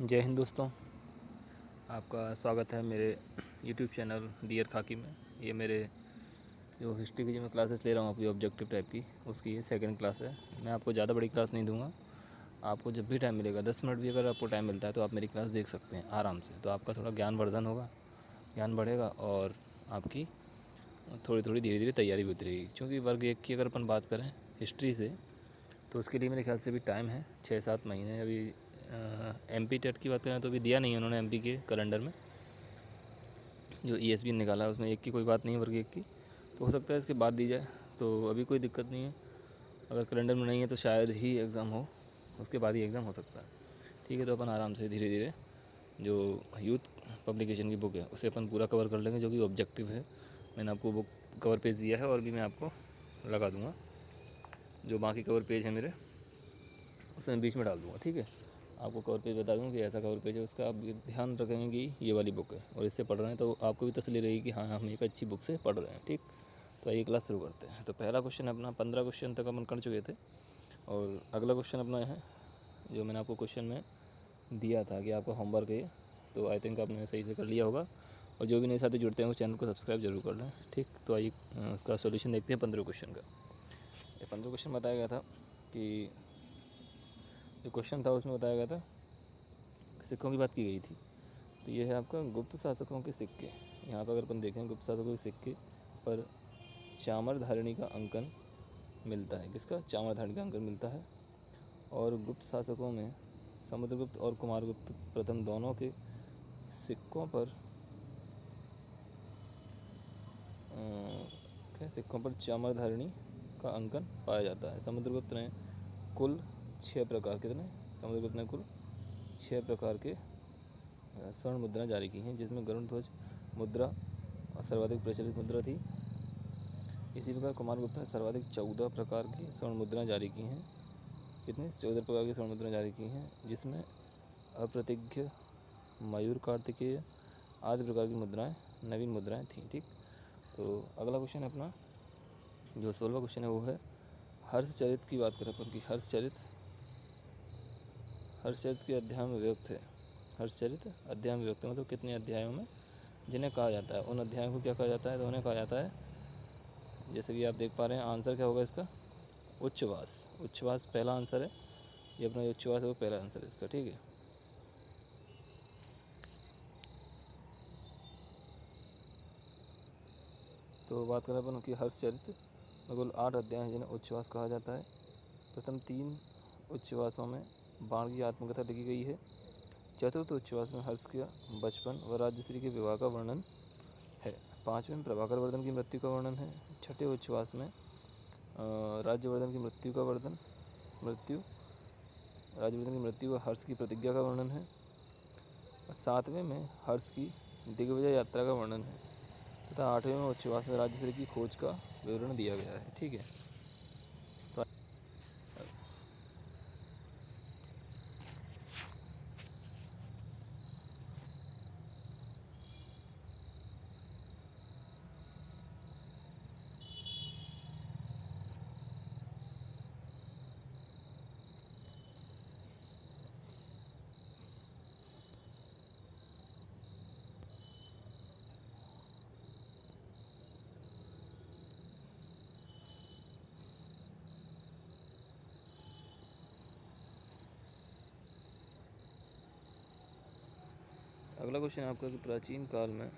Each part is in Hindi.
जय हिंद दोस्तों, आपका स्वागत है मेरे YouTube चैनल डियर खाकी में। ये मेरे जो हिस्ट्री की जो मैं क्लासेस ले रहा हूँ अभी ऑब्जेक्टिव टाइप की, उसकी ये सेकंड क्लास है। मैं आपको ज़्यादा बड़ी क्लास नहीं दूंगा, आपको जब भी टाइम मिलेगा 10 मिनट भी अगर आपको टाइम मिलता है तो आप मेरी क्लास देख सकते हैं आराम से। तो आपका थोड़ा ज्ञानवर्धन होगा, ज्ञान बढ़ेगा और आपकी थोड़ी थोड़ी धीरे धीरे तैयारी भी होती रहेगी। क्योंकि वर्ग 1 की अगर अपन बात करें हिस्ट्री से, तो उसके लिए मेरे ख्याल से भी टाइम है 6-7 महीने। अभी MP टेट की बात करें तो अभी दिया नहीं है उन्होंने MP के कैलेंडर में, जो ESB निकाला है उसमें 1 की कोई बात नहीं है, वर्ग 1 की। तो हो सकता है इसके बाद दी जाए, तो अभी कोई दिक्कत नहीं है। अगर कैलेंडर में नहीं है तो शायद ही एग्ज़ाम हो, उसके बाद ही एग्ज़ाम हो सकता है। ठीक है, तो अपन आराम से धीरे धीरे जो यूथ पब्लिकेशन की बुक है उसे अपन पूरा कवर कर लेंगे, जो कि ऑब्जेक्टिव है। मैंने आपको बुक कवर पेज दिया है और भी मैं आपको लगा दूँगा। जो बाकी कवर पेज है मेरे, उसे मैं बीच में डाल दूँगा। ठीक है, आपको कवर पेज बता दूँगा कि ऐसा कवर पेज है, उसका आप ध्यान रखेंगे कि ये वाली बुक है और इससे पढ़ रहे हैं, तो आपको भी तसल्ली रहेगी कि हाँ हम एक अच्छी बुक से पढ़ रहे हैं। ठीक, तो आइए क्लास शुरू करते हैं। तो पहला क्वेश्चन अपना 15 क्वेश्चन तक अपन कर चुके थे और अगला क्वेश्चन अपना है जो मैंने आपको क्वेश्चन में दिया था कि आपका होमवर्क है, तो आई थिंक आपने सही से कर लिया होगा। और जो भी नए साथी जुड़ते हैं वो चैनल को सब्सक्राइब जरूर कर लें। ठीक, तो आइए उसका सोल्यूशन देखते हैं 15 क्वेश्चन का। ये 15 क्वेश्चन बताया गया था कि जो क्वेश्चन था उसमें बताया गया था सिक्कों की बात की गई थी। तो ये है आपका गुप्त शासकों के सिक्के। यहाँ पर अगर अपन देखें गुप्त शासकों के सिक्के पर चामर धारिणी का अंकन मिलता है। किसका? चामर धारिणी का अंकन मिलता है। और गुप्त शासकों में समुद्रगुप्त और कुमारगुप्त प्रथम दोनों के सिक्कों पर चामर धारिणी का अंकन पाया जाता है। समुद्रगुप्त ने कुल 6 प्रकार कुल 6 प्रकार के स्वर्ण मुद्रा जारी की हैं, जिसमें गरुड़ ध्वज मुद्रा सर्वाधिक प्रचलित मुद्रा थी। इसी प्रकार कुमारगुप्त ने सर्वाधिक 14 प्रकार की स्वर्ण मुद्रा जारी की हैं। कितनी? 14 प्रकार की स्वर्ण मुद्रा जारी की हैं, जिसमें अप्रतिज्ञ, मयूर, कार्तिकेय आदि प्रकार की मुद्राएं नवीन मुद्राएं थीं। ठीक, तो अगला क्वेश्चन है अपना जो 16वां क्वेश्चन है वो है हर्षचरित की बात करें अपन की। हर्षचरित के अध्याय में विभक्त है। हर्षचरित अध्याय में विभक्त है, मतलब कितने अध्यायों में, जिन्हें कहा जाता है, उन अध्यायों को क्या कहा जाता है? तो उन्हें कहा जाता है, जैसे कि आप देख पा रहे हैं, आंसर क्या होगा इसका? उच्छ्वास। उच्छ्वास पहला आंसर है। ये अपना उच्छ्वास है वो पहला आंसर है इसका। ठीक है, तो बात करें अपन की हर्षचरित में कुल 8 अध्याय हैं जिन्हें उच्छ्वास कहा जाता है। प्रथम 3 उच्छ्वासों में बाण की आत्मकथा लिखी गई है। चतुर्थ उच्छ्वास में हर्ष का बचपन व राज्यश्री के विवाह का वर्णन है। 5वें में प्रभाकर वर्धन की मृत्यु का वर्णन है। छठे उच्छ्वास में राज्यवर्धन की मृत्यु व हर्ष की प्रतिज्ञा का वर्णन है। और 7वें में हर्ष की दिग्विजय यात्रा का वर्णन है तथा 8वें में उच्छ्वास में राज्यश्री की खोज का विवरण दिया गया है। ठीक है, तो अगला क्वेश्चन आपका कि प्राचीन काल में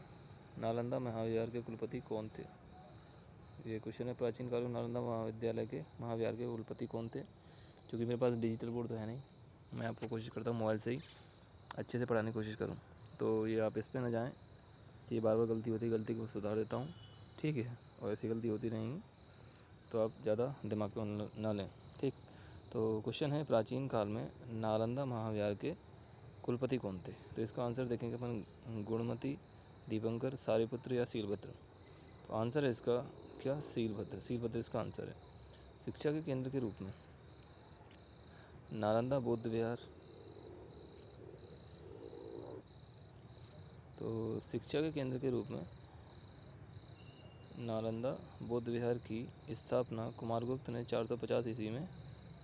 नालंदा महाविहार के कुलपति कौन थे? ये क्वेश्चन है, प्राचीन काल में नालंदा महाविहार के कुलपति कौन थे? क्योंकि मेरे पास डिजिटल बोर्ड तो है नहीं, मैं आपको कोशिश करता हूँ मोबाइल से ही अच्छे से पढ़ाने की कोशिश करूँ। तो ये आप इस पर ना जाएँ कि बार बार गलती होती है, गलती को सुधार देता हूँ। ठीक है, और ऐसी गलती होती रहेंगी तो आप ज़्यादा दिमाग पर ना लें। ठीक, तो क्वेश्चन है, प्राचीन काल में नालंदा महाविहार के कुलपति कौन थे? तो इसका आंसर देखेंगे अपन, गुणमती, दीपंकर, सारिपुत्र या शीलभद्र। तो आंसर है इसका क्या? शीलभद्र इसका आंसर है। शिक्षा के केंद्र के रूप में नालंदा बौद्ध विहार, तो शिक्षा के केंद्र के रूप में नालंदा बौद्ध विहार की स्थापना कुमारगुप्त ने 450 ईस्वी में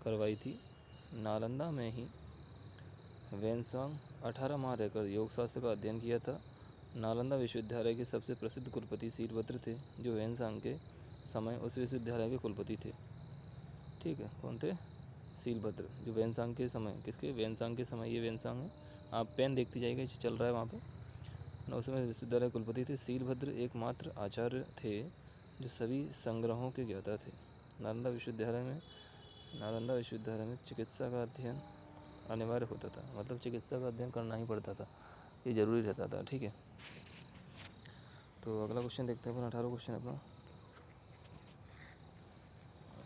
करवाई थी। नालंदा में ही वेनसांग 18 माह रहकर योगशास्त्र का अध्ययन किया था। नालंदा विश्वविद्यालय के सबसे प्रसिद्ध कुलपति सीलभद्र थे, जो वेनसांग के समय उस विश्वविद्यालय के कुलपति थे। ठीक है, कौन थे? सीलभद्र, जो वेनसांग के समय, किसके? वेनसांग के समय, ये वेनसांग है, आप पेन देखते जाइएगा, चल रहा है वहाँ पे। उस समय विश्वविद्यालय कुलपति थे। सीलभद्र एकमात्र आचार्य थे जो सभी संग्रहों के ज्ञाता थे। नालंदा विश्वविद्यालय में चिकित्सा का अध्ययन अनिवार्य होता था, मतलब चिकित्सा का अध्ययन करना ही पड़ता था, ये जरूरी रहता था। ठीक है, तो अगला क्वेश्चन देखते हैं अपन। 18 क्वेश्चन अपना।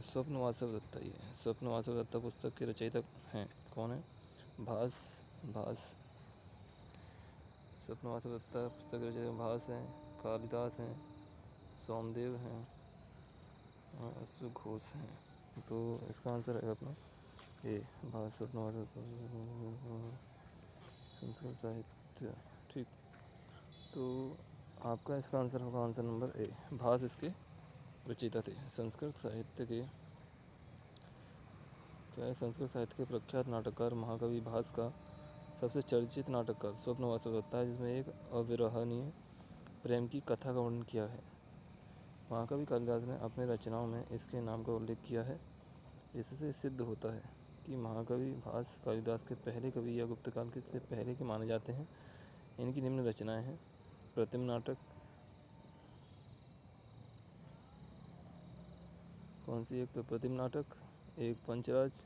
स्वप्न वासव दत्ता, ये स्वप्न वासव दत्ता पुस्तक के रचयिता हैं, कौन है? भास। स्वप्न वासव दत्ता पुस्तक के रचयिता भास हैं, कालिदास हैं, सोमदेव हैं, अश्व घोष हैं। तो इसका आंसर है अपना ये भास। स्वप्न वासव संस्कृत साहित्य। ठीक, तो आपका इसका आंसर होगा आंसर नंबर ए, भास इसके रचयिता थे। संस्कृत साहित्य के क्या है? संस्कृत साहित्य के प्रख्यात नाटककार महाकवि भास का सबसे चर्चित नाटककार स्वप्न वासव दत्ता है, जिसमें एक अविरहणीय प्रेम की कथा का वर्णन किया है। महाकवि कालिदास ने अपने रचनाओं में इसके नाम का उल्लेख किया है। इससे सिद्ध होता है कि महाकवि भास कालिदास के पहले कवि या गुप्त काल के से पहले के माने जाते हैं। इनकी निम्न रचनाएं हैं। प्रतिम नाटक, कौन सी? एक तो प्रतिम नाटक, एक पंचराज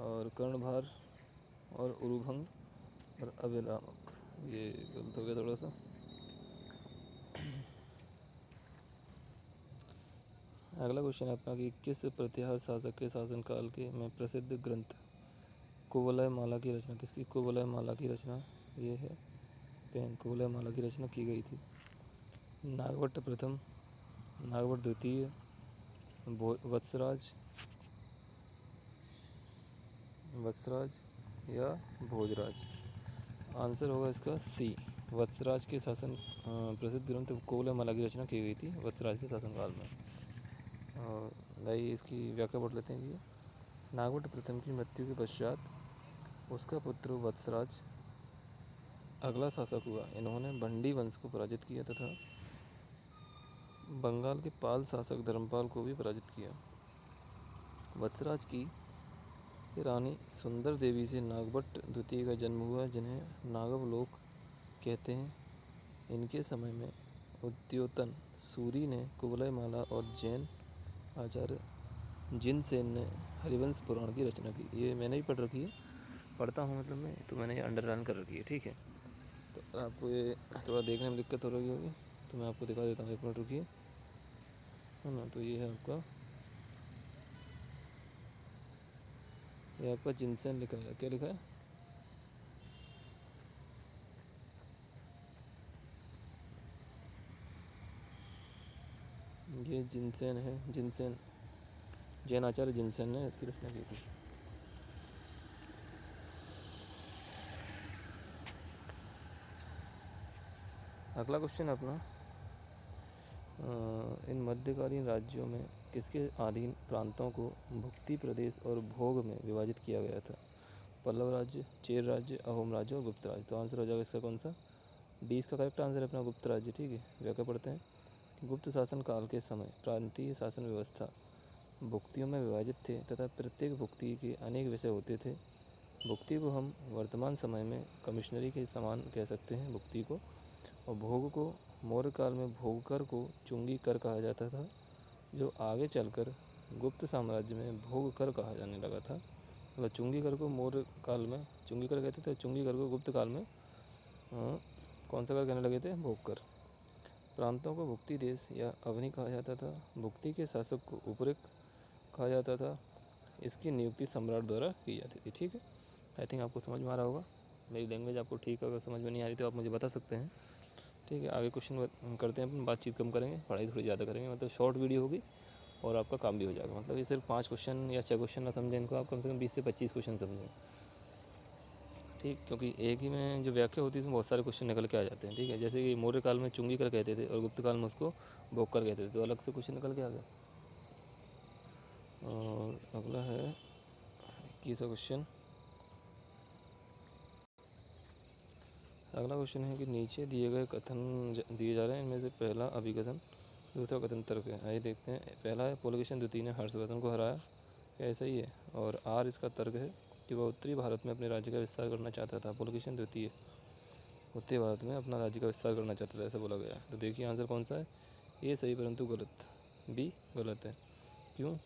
और कर्णभार और उरुभंग और अभिरामक। ये गलत हो गया थोड़ा सा। अगला क्वेश्चन है अपना कि किस प्रतिहार शासक के शासनकाल के में प्रसिद्ध ग्रंथ कुवलय माला की रचना, किसकी? कुवलय माला की रचना, ये है पेन, कुवलय माला की रचना की गई थी। नागभट्ट प्रथम, नागभट्ट द्वितीय, वत्सराज या भोजराज। आंसर होगा इसका सी, वत्सराज के शासन प्रसिद्ध ग्रंथ कुवलय माला की रचना की गई थी वत्सराज के शासनकाल में। और लाइए इसकी व्याख्या पढ़ लेते हैं कि नागभट्ट प्रथम की मृत्यु के पश्चात उसका पुत्र वत्सराज अगला शासक हुआ। इन्होंने बंडी वंश को पराजित किया तथा बंगाल के पाल शासक धर्मपाल को भी पराजित किया। वत्सराज की रानी सुंदर देवी से नागभट्ट द्वितीय का जन्म हुआ, जिन्हें नागवलोक कहते हैं। इनके समय में उद्योतन सूरी ने कुवलय माला और जैन आचार्य जिनसेन ने हरिवंश पुराण की रचना की। ये मैंने भी पढ़ रखी है, पढ़ता हूँ मतलब मैं, तो मैंने ये अंडरलाइन कर रखी है। ठीक है, तो आपको ये थोड़ा देखने में दिक्कत हो रही होगी, तो मैं आपको दिखा देता हूँ, एक मिनट रुकिए, है ना। तो ये है आपका, ये आपका जिनसेन लिखा है। क्या लिखा है? ये जिनसेन है, जिनसेन, जैन आचार्य जिनसेन ने इसकी रचना की थी। अगला क्वेश्चन अपना, इन मध्यकालीन राज्यों में किसके अधीन प्रांतों को भुक्ति प्रदेश और भोग में विभाजित किया गया था? पल्लव राज्य, चेर राज्य, अहोम राज्य और गुप्त राज्य। तो आंसर हो जाएगा इसका कौन सा? डी इसका करेक्ट आंसर है अपना, गुप्त राज्य। ठीक है, व्याख्या पढ़ते हैं। गुप्त शासन काल के समय प्रांतीय शासन व्यवस्था भुक्तियों में विभाजित थे तथा प्रत्येक भुक्ति के अनेक विषय होते थे। भुक्ति को हम वर्तमान समय में कमिश्नरी के समान कह सकते हैं भुक्ति को, और भोग को मौर्य काल में भोग कर को चुंगी कर कहा जाता था, जो आगे चलकर गुप्त साम्राज्य में भोग कर कहा जाने लगा था। मतलब चुंगी कर को मौर्य काल में चुंगी कर कहते थे, चुंगी कर को गुप्त काल में कौन सा कर कहने लगे थे? भोग कर। प्रांतों को भुक्ति देश या अवनी कहा जाता था। भुक्ति के शासक को उपरिक्त कहा जाता था। इसकी नियुक्ति सम्राट द्वारा की जाती थी। ठीक है, आई थिंक आपको समझ में आ रहा होगा। मेरी लैंग्वेज आपको ठीक है, अगर समझ में नहीं आ रही तो आप मुझे बता सकते हैं। ठीक है, आगे क्वेश्चन करते हैं अपन, बातचीत कम करेंगे, पढ़ाई थोड़ी ज़्यादा करेंगे, मतलब शॉर्ट वीडियो होगी और आपका काम भी हो जाएगा। मतलब ये सिर्फ 5 क्वेश्चन या 6 क्वेश्चन ना समझें इनको, आप कम से कम 20 से 25 क्वेश्चन समझें। ठीक, क्योंकि एक ही में जो व्याख्या होती है उसमें बहुत सारे क्वेश्चन निकल के आ जाते हैं। ठीक है, जैसे कि मौर्य काल में चुंगी कर कहते थे और गुप्त काल में उसको भोग कर कहते थे, तो अलग से क्वेश्चन निकल के आ गया। और अगला है 21वां क्वेश्चन, अगला क्वेश्चन है कि नीचे दिए गए कथन दिए जा रहे हैं, इनमें से पहला अभिकथन दूसरा कथन तर्क है। आइए देखते हैं। पहला है पुलकेशिन द्वितीय ने हर्षवर्धन को हराया, क्या ऐसा ही है? और आर इसका तर्क है कि वह उत्तरी भारत में अपने राज्य का विस्तार करना चाहता था। पुलकेशिन द्वितीय उत्तरी भारत में अपना राज्य का विस्तार करना चाहता था, ऐसा बोला गया है। तो देखिए आंसर कौन सा है? ए सही परंतु गलत, बी गलत है। क्यों?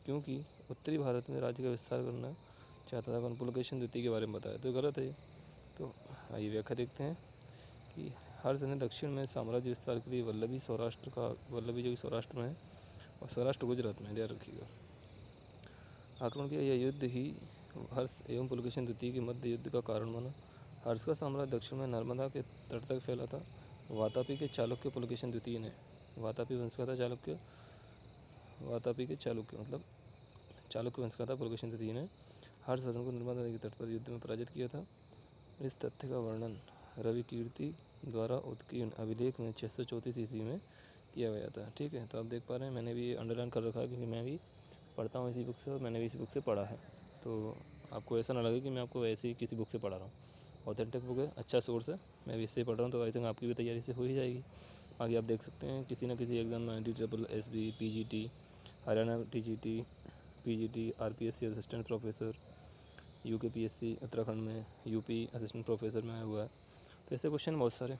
क्योंकि उत्तरी भारत में राज्य का विस्तार करना चाहता था, पुलकेशिन द्वितीय के बारे में बताया, तो गलत है। तो आइए व्याख्या देखते हैं कि हर्ष ने दक्षिण में साम्राज्य विस्तार के लिए वल्लभी जो कि सौराष्ट्र में है और सौराष्ट्र गुजरात में, ध्यान रखिएगा, आक्रमण किया। यह युद्ध ही हर्ष एवं पुलकेशिन द्वितीय के मध्य युद्ध का कारण बना। हर्ष का साम्राज्य दक्षिण में नर्मदा के तट तक फैला था। वातापी के चालुक्य पुलकेशिन द्वितीय ने, वातापी वंश का था चालुक्य, वातापी के चालुक्य मतलब चालुक्य वंश का था पुलकेशिन द्वितीय ने हर्षवर्धन को नर्मदा नदी के तट पर युद्ध में पराजित किया था। इस तथ्य का वर्णन रवि कीर्ति द्वारा उत्कीर्ण अभिलेख में 634 ईस्वी में किया गया था। ठीक है, तो आप देख पा रहे हैं मैंने भी अंडरलाइन कर रखा है क्योंकि मैं भी पढ़ता हूँ इसी बुक से और मैंने भी इसी बुक से पढ़ा है। तो आपको ऐसा ना लगे कि मैं आपको वैसे ही किसी बुक से पढ़ा रहा हूँ। ऑथेंटिक बुक है, अच्छा सोर्स है, मैं भी इससे पढ़ रहा हूँ, तो आई थिंक आपकी भी तैयारी से हो ही जाएगी। आगे आप देख सकते हैं किसी न किसी एग्जाम में IISSB, PGT, Haryana TGT, PGT, RPSC assistant professor, UKPSC Uttarakhand में, UP असिस्टेंट प्रोफेसर में आया हुआ है। तो ऐसे क्वेश्चन बहुत सारे,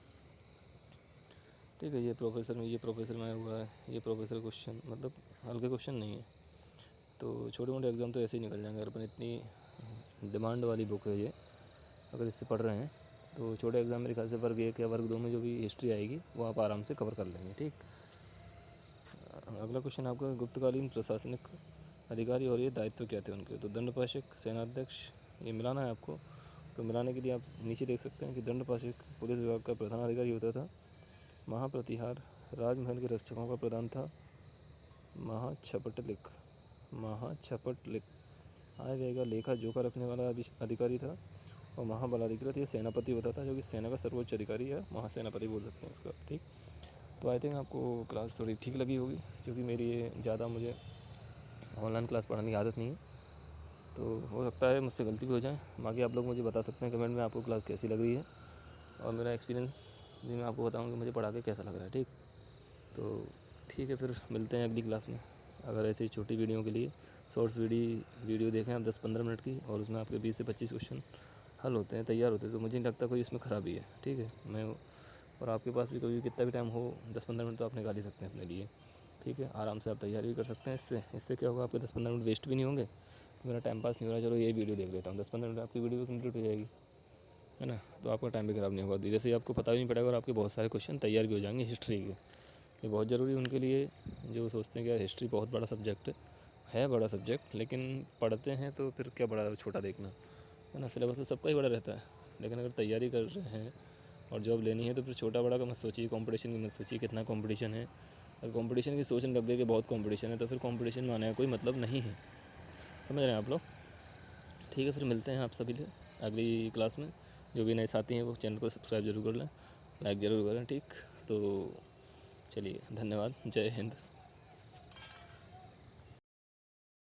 ठीक है। ये प्रोफेसर में आया हुआ है, ये प्रोफेसर क्वेश्चन, मतलब हल्के क्वेश्चन नहीं है। तो छोटे मोटे एग्ज़ाम तो ऐसे ही निकल जाएंगे अगर अपन इतनी डिमांड वाली बुक है ये, अगर इससे पढ़ रहे हैं तो छोटे एग्ज़ाम मेरे ख्याल से वर्ग 1 या वर्ग 2 में जो भी हिस्ट्री आएगी वो आप आराम से कवर कर लेंगे। ठीक, अगला क्वेश्चन आपका, गुप्तकालीन प्रशासनिक अधिकारी और ये दायित्व क्या थे उनके? तो दंडपाशक, सेनाध्यक्ष, ये मिलाना है आपको। तो मिलाने के लिए आप नीचे देख सकते हैं कि दंडपाशक पुलिस विभाग का प्रधान अधिकारी होता था। महाप्रतिहार राजमहल के रक्षकों का प्रधान था। महाछपटलिक आय व्यय का लेखा जोखा रखने वाला अधिकारी था। और महाबलाधिकृत ये सेनापति होता था, जो कि सेना का सर्वोच्च अधिकारी है, महासेनापति बोल सकते हैं उसका। ठीक, तो आई थिंक आपको क्लास थोड़ी ठीक लगी होगी, क्योंकि मेरी ये ज़्यादा मुझे ऑनलाइन क्लास पढ़ाने की आदत नहीं है, तो हो सकता है मुझसे गलती भी हो जाए। बाकी आप लोग मुझे बता सकते हैं कमेंट में आपको क्लास कैसी लग रही है, और मेरा एक्सपीरियंस भी मैं आपको बताऊँगा मुझे पढ़ा के कैसा लग रहा है। ठीक, तो ठीक है, फिर मिलते हैं अगली क्लास में। अगर ऐसी छोटी वीडियो के लिए शॉर्ट्स वीडियो देखें आप 10-15 मिनट की, और उसमें आपके 20 से 25 क्वेश्चन हल होते हैं, तैयार होते हैं, तो मुझे नहीं लगता कोई इसमें ख़राबी है। ठीक है, मैं और आपके पास भी कभी कितना भी टाइम हो, 10-15 मिनट तो आप निकाल ही सकते हैं अपने लिए। ठीक है, आराम से आप तैयारी भी कर सकते हैं। इससे क्या होगा, आपके 10-15 मिनट वेस्ट भी नहीं होंगे। मेरा टाइम पास नहीं हो रहा, चलो ये वीडियो देख लेता हूँ, 10-15 मिनट आपकी वीडियो कंप्लीट हो जाएगी, है ना। तो आपका टाइम भी ख़राब नहीं होगा, धीरे से आपको पता भी नहीं पड़ेगा, और आपके बहुत सारे क्वेश्चन तैयार भी हो जाएंगे हिस्ट्री के। ये बहुत ज़रूरी है उनके लिए जो सोचते हैं कि यार हिस्ट्री बहुत बड़ा सब्जेक्ट है, बड़ा सब्जेक्ट, लेकिन पढ़ते हैं तो फिर क्या बड़ा छोटा देखना, है ना। सिलेबस तो सबका ही बड़ा रहता है, लेकिन अगर तैयारी कर रहे हैं और जॉब लेनी है तो फिर छोटा बड़ा का मत सोचिए, कंपटीशन की मत सोचिए कितना कंपटीशन है। अगर कंपटीशन की सोचने लग गए कि बहुत कंपटीशन है, तो फिर कंपटीशन में आने का कोई मतलब नहीं है। समझ रहे हैं आप लोग? ठीक है, फिर मिलते हैं आप सभी से अगली क्लास में। जो भी नए साथी हैं वो चैनल को सब्सक्राइब जरूर कर लें, लाइक ज़रूर करें। ठीक, तो चलिए, धन्यवाद, जय हिंद।